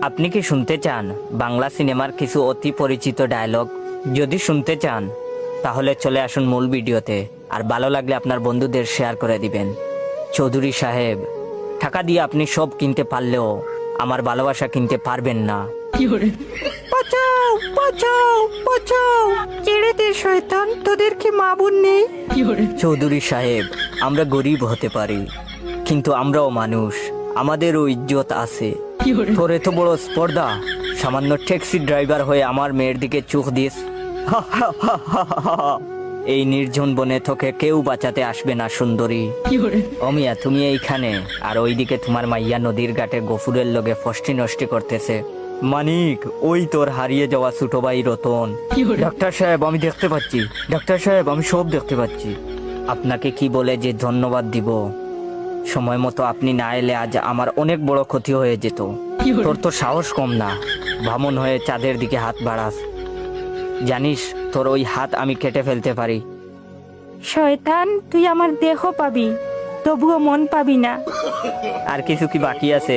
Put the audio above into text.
আপনি কি শুনতে চান বাংলা সিনেমার কিছু অতি পরিচিত ডায়লগ? যদি শুনতে চান তাহলে চলে আসুন মূল ভিডিওতে, আর ভালো লাগলে আপনার বন্ধুদের শেয়ার করে দিবেন। চৌধুরী সাহেব, টাকা দিয়ে আপনি সব কিনতে পারলেও আমার ভালোবাসা কিনতে পারবেন না। বাঁচাও বাঁচাও বাঁচাও, ছেড়ে দে শয়তান, তোদের কি মা বোন নেই? চৌধুরী সাহেব, আমরা গরিব হতে পারি কিন্তু আমরাও মানুষ, আমাদেরও ইজ্জত আছে। তোর এত বড় স্পর্ধা, সামান্য ট্যাক্সি ড্রাইভার হয়ে আমার মেয়ের দিকে চোখ দিস? এই নির্জন বনে তোকে কেউ বাঁচাতে আসবে না সুন্দরী। অমিয়া, তুমি এইখানে আর ওইদিকে তোমার মাইয়া নদীর ঘাটে গফুরের লগে ফষ্টি নষ্টি করতেছে। মানিক, ওই তোর হারিয়ে যাওয়া ছোট ভাই রতন। ডাক্তার সাহেব, আমি দেখতে পাচ্ছি। ডাক্তার সাহেব, আমি সব দেখতে পাচ্ছি। আপনাকে কি বলে যে ধন্যবাদ দিব? সময় মতো আপনি না এলে আজ আমার অনেক বড় ক্ষতি হয়ে যেত। তোর তো সাহস কম না, বামন হয়ে চাঁদের দিকে হাত বাড়াস। জানিস তোর ওই হাত আমি কেটে ফেলতে পারি। শয়তান, তুই আমার দেহ পাবি, তবুও মন পাবি না। আর কিছু কি বাকি আছে?